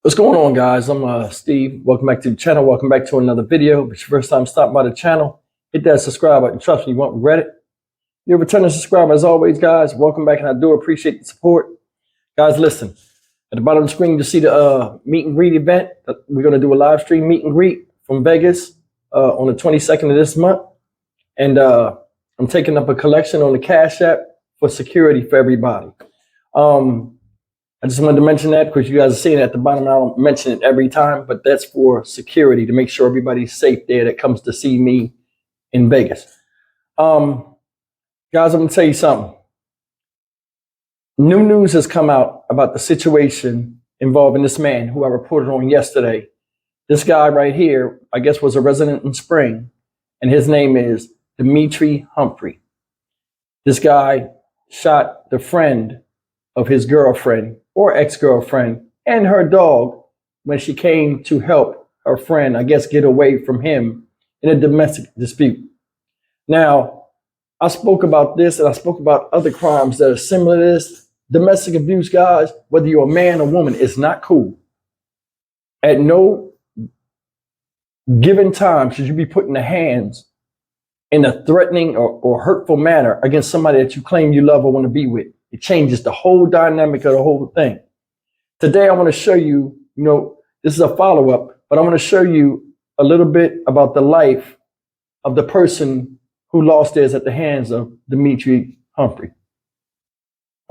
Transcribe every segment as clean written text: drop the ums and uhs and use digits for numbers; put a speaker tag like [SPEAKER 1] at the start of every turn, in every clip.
[SPEAKER 1] What's going on, guys? I'm Steve. Welcome back to the channel. Welcome back to another video. If it's your first time stopping by the channel, hit that subscribe button. Trust me, you won't regret it. You're a returning subscriber as always, guys. Welcome back, and I do appreciate the support. Guys, listen. At the bottom of the screen, you see the meet and greet event. We're going to do a live stream meet and greet from Vegas on the 22nd of this month. And I'm taking up a collection on the Cash App for security for everybody. I just wanted to mention that because you guys are seeing it at the bottom. I don't mention it every time, but that's for security to make sure everybody's safe there that comes to see me in Vegas. Guys, I'm going to tell you something. New news has come out about the situation involving this man who I reported on yesterday. This guy right here, I guess, was a resident in Spring, and his name is Dimitri Humphrey. This guy shot the friend of his girlfriend or ex-girlfriend and her dog when she came to help her friend, I guess, get away from him in a domestic dispute. Now, I spoke about this and I spoke about other crimes that are similar to this. Domestic abuse, guys, whether you're a man or woman, is not cool. At no given time should you be putting the hands in a threatening or hurtful manner against somebody that you claim you love or want to be with. It changes the whole dynamic of the whole thing. Today, I want to show you, this is a follow-up, but I want to show you a little bit about the life of the person who lost theirs at the hands of Dimitri Humphrey.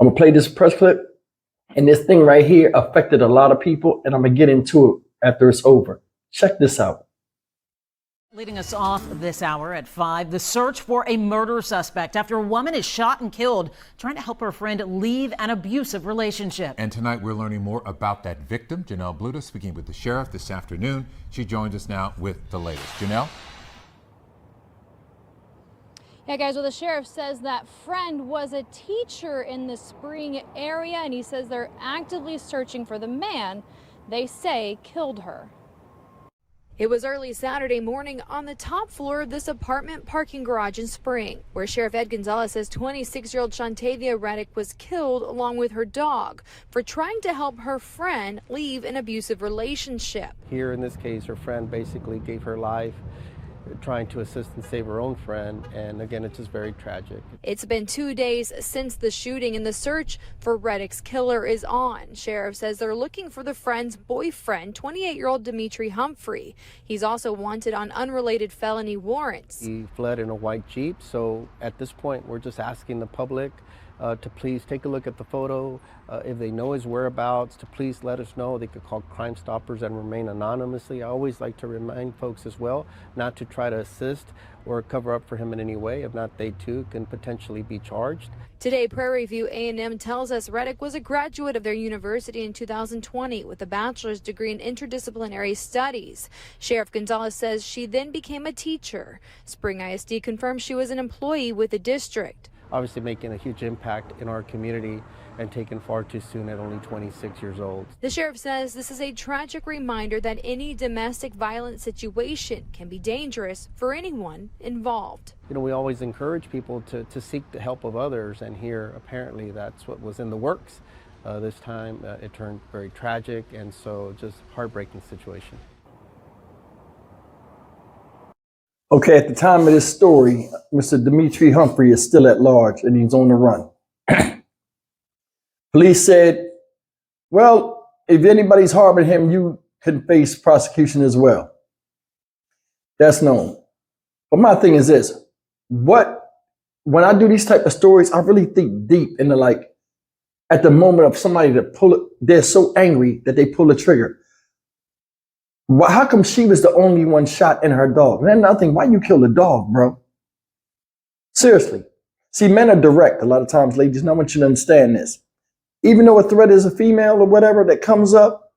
[SPEAKER 1] I'm going to play this press clip, and this thing right here affected a lot of people, and I'm going to get into it after it's over. Check this out.
[SPEAKER 2] Leading us off this hour at 5, the search for a murder suspect after a woman is shot and killed trying to help her friend leave an abusive relationship.
[SPEAKER 3] And tonight we're learning more about that victim. Janelle Bluta speaking with the sheriff this afternoon. She joins us now with the latest. Janelle?
[SPEAKER 4] Yeah, guys, well, the sheriff says that friend was a teacher in the Spring area, and he says they're actively searching for the man they say killed her. It was early Saturday morning on the top floor of this apartment parking garage in Spring, where Sheriff Ed Gonzalez says 26-year-old Shantavia Reddick was killed along with her dog for trying to help her friend leave an abusive relationship.
[SPEAKER 5] Here in this case, her friend basically gave her life trying to assist and save her own friend, and again, it's just very tragic. It's
[SPEAKER 4] been 2 days since the shooting, and the search for Reddick's killer is on. Sheriff says they're looking for the friend's boyfriend, 28-year-old Dimitri Humphrey. He's also wanted on unrelated felony warrants.
[SPEAKER 5] He fled in a white Jeep, so at this point, we're just asking the public to please take a look at the photo. If they know his whereabouts, to please let us know. They could call Crime Stoppers and remain anonymously. I always like to remind folks as well not to try to assist or cover up for him in any way. If not, they too can potentially be charged.
[SPEAKER 4] Today, Prairie View A&M tells us Reddick was a graduate of their university in 2020 with a bachelor's degree in interdisciplinary studies. Sheriff Gonzalez says she then became a teacher. Spring ISD confirms she was an employee with the district.
[SPEAKER 5] Obviously making a huge impact in our community and taken far too soon at only 26 years old.
[SPEAKER 4] The sheriff says this is a tragic reminder that any domestic violence situation can be dangerous for anyone involved.
[SPEAKER 5] We always encourage people to seek the help of others, and here apparently that's what was in the works. This time it turned very tragic, and so just heartbreaking situation.
[SPEAKER 1] Okay, at the time of this story, Mr. Dimitri Humphrey is still at large and he's on the run. Police said, well, if anybody's harboring him, you can face prosecution as well. That's known. But my thing is this, when I do these type of stories, I really think deep into at the moment of somebody to pull it, they're so angry that they pull the trigger. Well, how come she was the only one shot in her dog? And then nothing. Why you kill the dog, bro? Seriously. See, men are direct a lot of times, ladies, and I want you to understand this. Even though a threat is a female or whatever that comes up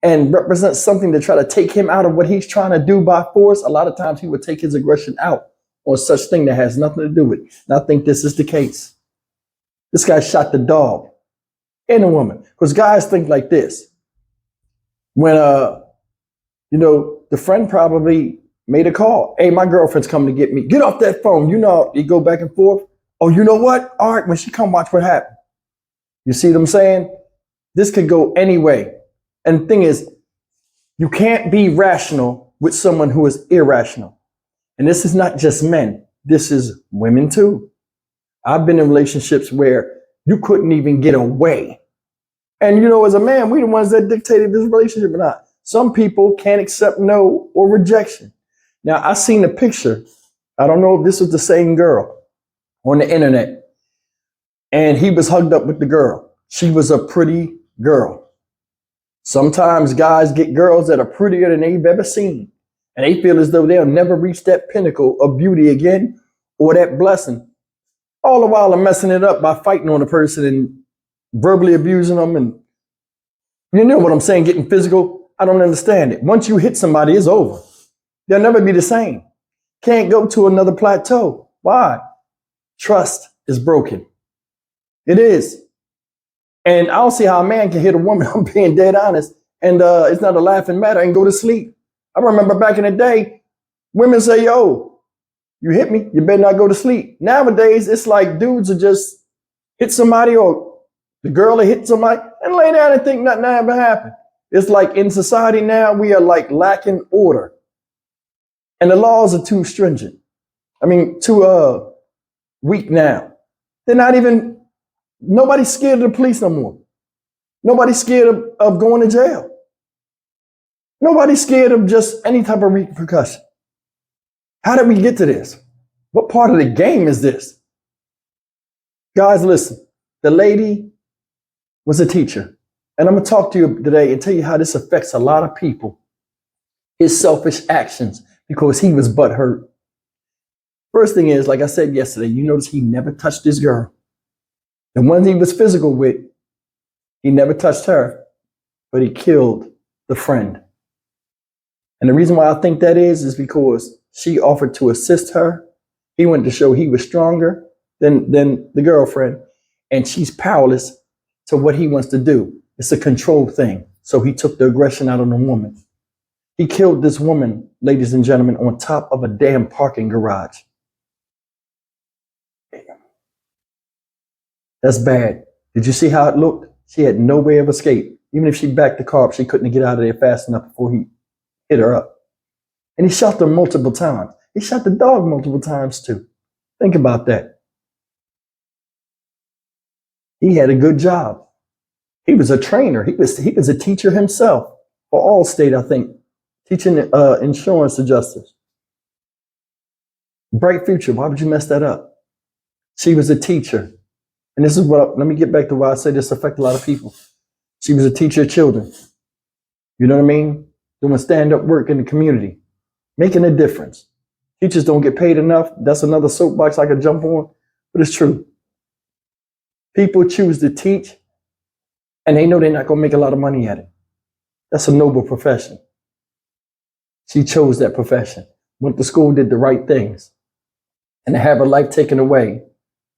[SPEAKER 1] and represents something to try to take him out of what he's trying to do by force, a lot of times he would take his aggression out on such thing that has nothing to do with it. And I think this is the case. This guy shot the dog and a woman. Because guys think like this. When the friend probably made a call. Hey, my girlfriend's coming to get me. Get off that phone. You go back and forth. Oh, you know what? All right, when she come, watch what happened. You see what I'm saying? This could go any way. And the thing is, you can't be rational with someone who is irrational. And this is not just men. This is women too. I've been in relationships where you couldn't even get away. And you know, as a man, we the ones that dictated this relationship or not. Some people can't accept no or rejection. Now, I seen a picture. I don't know if this was the same girl on the internet. And he was hugged up with the girl. She was a pretty girl. Sometimes guys get girls that are prettier than they've ever seen. And they feel as though they'll never reach that pinnacle of beauty again or that blessing. All the while I'm messing it up by fighting on a person and verbally abusing them. And you know what I'm saying, getting physical. I don't understand it. Once you hit somebody, it's over. They'll never be the same. Can't go to another plateau. Why? Trust is broken. It is. And I don't see how a man can hit a woman, I'm being dead honest, and it's not a laughing matter, and go to sleep. I remember back in the day, women say, yo, you hit me, you better not go to sleep. Nowadays, it's like dudes will just hit somebody, or the girl will hit somebody and lay down and think nothing ever happened. It's like in society now, we are like lacking order. And the laws are too stringent. I mean, too weak now. They're not even, nobody's scared of the police no more. Nobody's scared of going to jail. Nobody's scared of just any type of repercussion. How did we get to this? What part of the game is this? Guys, listen, the lady was a teacher. And I'm going to talk to you today and tell you how this affects a lot of people. His selfish actions, because he was butthurt. First thing is, like I said yesterday, you notice he never touched this girl. The one he was physical with, he never touched her, but he killed the friend. And the reason why I think that is because she offered to assist her. He wanted to show he was stronger than the girlfriend, and she's powerless to what he wants to do. It's a control thing. So he took the aggression out on the woman. He killed this woman, ladies and gentlemen, on top of a damn parking garage. That's bad. Did you see how it looked? She had no way of escape. Even if she backed the car up, she couldn't get out of there fast enough before he hit her up. And he shot her multiple times. He shot the dog multiple times too. Think about that. He had a good job. He was a trainer. He was a teacher himself for Allstate, I think, teaching insurance adjusters. Bright future. Why would you mess that up? She was a teacher. And this is let me get back to why I say this affects a lot of people. She was a teacher of children. You know what I mean? Doing stand-up work in the community, making a difference. Teachers don't get paid enough. That's another soapbox I could jump on, but it's true. People choose to teach, and they know they're not going to make a lot of money at it. That's a noble profession. She chose that profession, went to school, did the right things, and to have her life taken away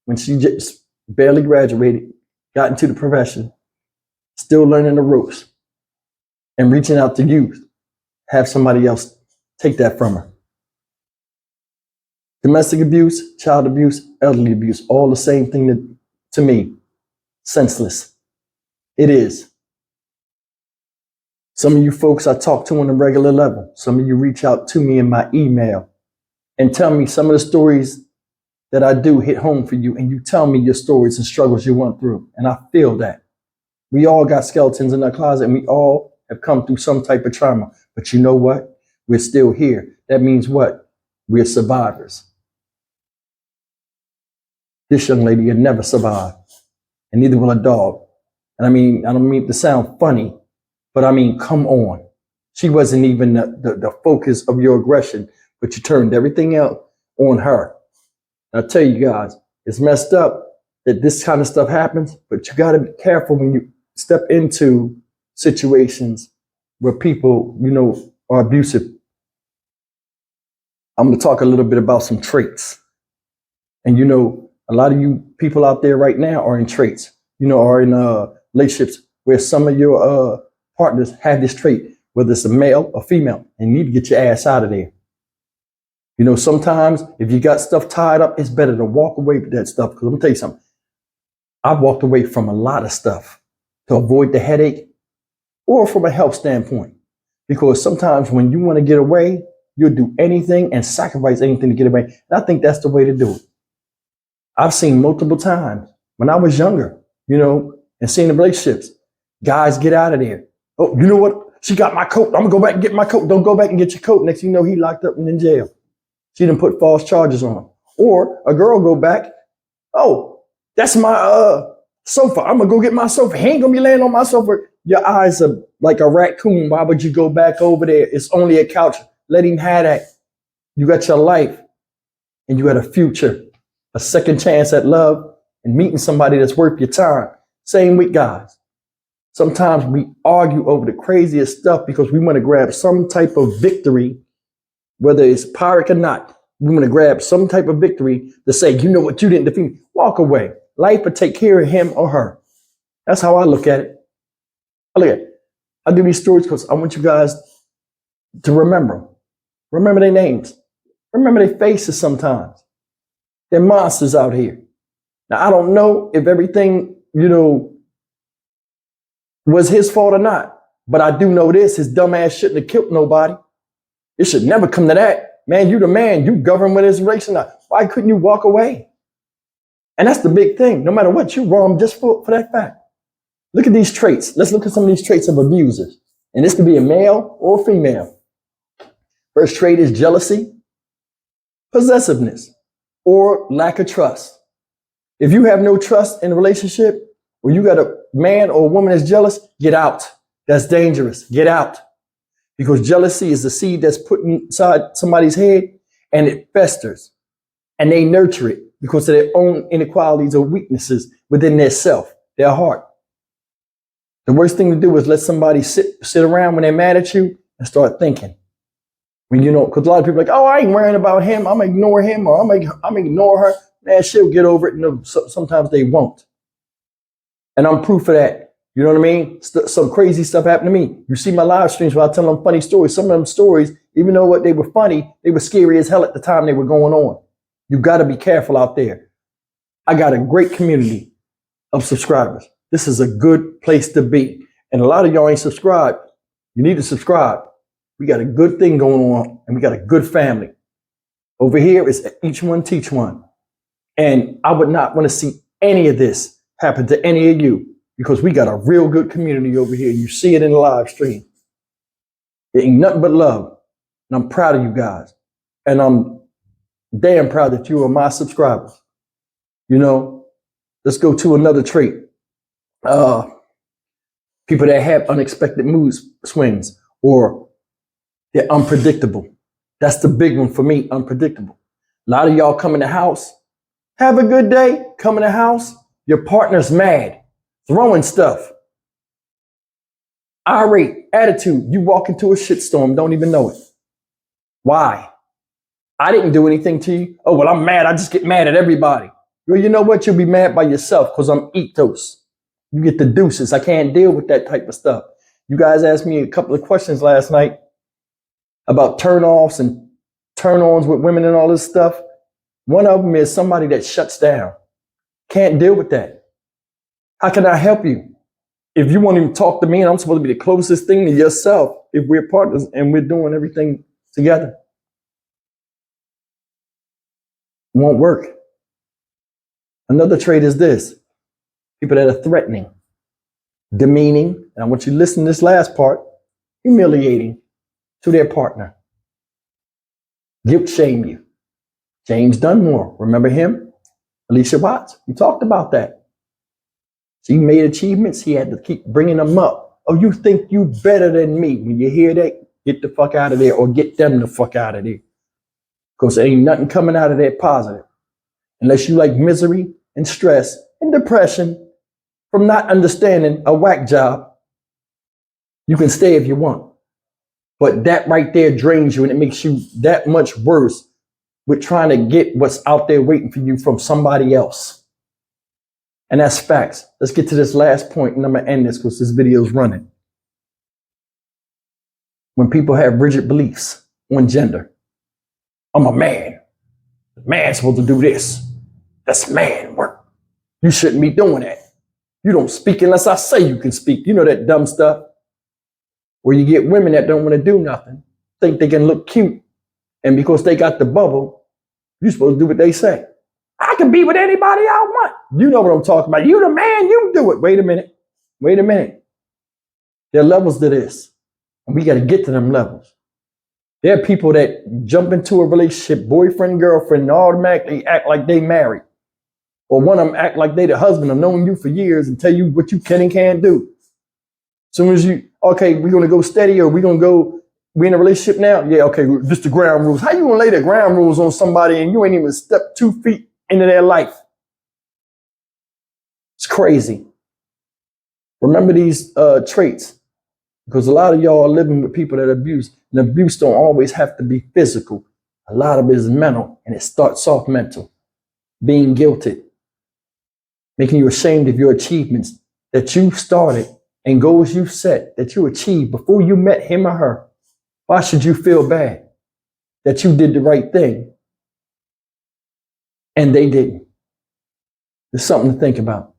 [SPEAKER 1] when she just barely graduated, got into the profession, still learning the ropes, and reaching out to youth, have somebody else take that from her. Domestic abuse, child abuse, elderly abuse, all the same thing to me. Senseless. It is. Some of you folks I talk to on a regular level. Some of you reach out to me in my email and tell me some of the stories that I do hit home for you, and you tell me your stories and struggles you went through. And I feel that. We all got skeletons in our closet, and we all have come through some type of trauma. But you know what? We're still here. That means what? We're survivors. This young lady will never survive, and neither will a dog. And I mean, I don't mean to sound funny, but I mean, come on. She wasn't even the focus of your aggression, but you turned everything else on her. And I tell you guys, it's messed up that this kind of stuff happens, but you got to be careful when you step into situations where people, you know, are abusive. I'm going to talk a little bit about some traits. And, you know, a lot of you people out there right now are in traits, you know, are in relationships where some of your partners have this trait, whether it's a male or female, and you need to get your ass out of there. You know, sometimes if you got stuff tied up, it's better to walk away with that stuff. Because I'm going to tell you something. I've walked away from a lot of stuff to avoid the headache. or from a health standpoint. Because sometimes when you want to get away, you'll do anything and sacrifice anything to get away. And I think that's the way to do it. I've seen multiple times when I was younger, and seeing the relationships, guys get out of there. Oh, you know what? She got my coat. I'm gonna go back and get my coat. Don't go back and get your coat. Next thing you know, he locked up and in jail. She didn't put false charges on him. Or a girl go back. Oh, that's my sofa. I'm gonna go get my sofa. He ain't gonna be laying on my sofa. Your eyes are like a raccoon. Why would you go back over there? It's only a couch. Let him have that. You got your life and you got a future, a second chance at love and meeting somebody that's worth your time. Same with guys. Sometimes we argue over the craziest stuff because we want to grab some type of victory, whether it's Pyrrhic or not. We want to grab some type of victory to say, you know what, you didn't defeat me. Walk away. Life will take care of him or her. That's how I look at it. I do these stories because I want you guys to remember them. Remember their names. Remember their faces sometimes. They're monsters out here. Now, I don't know if everything, was his fault or not. But I do know this, his dumb ass shouldn't have killed nobody. It should never come to that. Man, you the man, you govern with his race or not. Why couldn't you walk away? And that's the big thing. No matter what, you wrong just for that fact. Look at these traits. Let's look at some of these traits of abusers. And this could be a male or a female. First trait is jealousy, possessiveness, or lack of trust. If you have no trust in a relationship, or you got a man or a woman that's jealous, get out. That's dangerous. Get out. Because jealousy is the seed that's put inside somebody's head and it festers. And they nurture it because of their own inequalities or weaknesses within their self, their heart. The worst thing to do is let somebody sit around when they're mad at you and start thinking. Because a lot of people are like, oh, I ain't worrying about him. I'm ignore him or I'm ignore her. Man, she'll get over it. No, sometimes they won't. And I'm proof of that. You know what I mean? Some crazy stuff happened to me. You see my live streams where I tell them funny stories. Some of them stories, even though what they were funny, they were scary as hell at the time they were going on. You got to be careful out there. I got a great community of subscribers. This is a good place to be. And a lot of y'all ain't subscribed. You need to subscribe. We got a good thing going on and we got a good family. Over here is each one teach one. And I would not want to see any of this happen to any of you because we got a real good community over here. You see it in the live stream. It ain't nothing but love. And I'm proud of you guys. And I'm damn proud that you are my subscribers. Let's go to another trait. People that have unexpected mood swings or they're unpredictable. That's the big one for me, unpredictable. A lot of y'all come in the house, have a good day, come in the house, your partner's mad, throwing stuff. Irate, attitude, you walk into a shitstorm, don't even know it. Why? I didn't do anything to you. Oh, well, I'm mad. I just get mad at everybody. Well, you know what? You'll be mad by yourself because I'm ethos. You get the deuces. I can't deal with that type of stuff. You guys asked me a couple of questions last night about turn-offs and turn-ons with women and all this stuff. One of them is somebody that shuts down. Can't deal with that. How can I help you? If you won't even talk to me and I'm supposed to be the closest thing to yourself, if we're partners and we're doing everything together, it won't work. Another trait is this. People that are threatening, demeaning, and I want you to listen to this last part, humiliating to their partner. Guilt shame you. James Dunmore, remember him? Alicia Watts, we talked about that. She made achievements, he had to keep bringing them up. Oh, you think you better than me. When you hear that, get the fuck out of there or get them the fuck out of there. Because there ain't nothing coming out of there positive. Unless you like misery and stress and depression from not understanding a whack job, you can stay if you want. But that right there drains you and it makes you that much worse with trying to get what's out there waiting for you from somebody else. And that's facts. Let's get to this last point and I'm going to end this because this video is running. When people have rigid beliefs on gender, I'm a man. The man's supposed to do this. That's man work. You shouldn't be doing that. You don't speak unless I say you can speak. You know that dumb stuff. where you get women that don't want to do nothing, think they can look cute, and because they got the bubble, you're supposed to do what they say. I can be with anybody I want. You know what I'm talking about. You the man, you do it. Wait a minute. Wait a minute. There are levels to this, and we got to get to them levels. There are people that jump into a relationship, boyfriend, girlfriend, and automatically act like they married. Or one of them act like they the husband, have known you for years and tell you what you can and can't do. As soon as you, okay, we're going to go steady, or we're going to go, we in a relationship now? Yeah, okay, this the ground rules. How you going to lay the ground rules on somebody and you ain't even stepped 2 feet into their life? It's crazy. Remember these traits, because a lot of y'all are living with people that abuse. And abuse don't always have to be physical. A lot of it is mental, and it starts off mental. Being guilted, making you ashamed of your achievements that you started and goals you set that you achieved before you met him or her. Why should you feel bad that you did the right thing and they didn't? There's something to think about.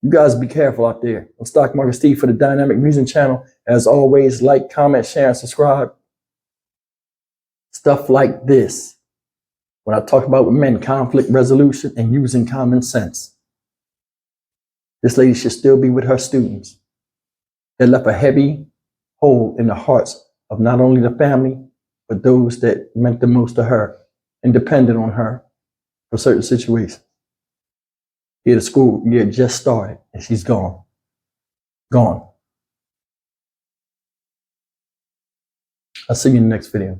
[SPEAKER 1] You guys be careful out there. I'm Stock Market Steve for the Dynamic Reason channel. As always, like, comment, share, and subscribe. Stuff like this, when I talk about with men, conflict resolution and using common sense. This lady should still be with her students. That left a heavy hole in the hearts of not only the family, but those that meant the most to her and depended on her for certain situations. Yeah, the school year just started and she's gone. Gone. I'll see you in the next video.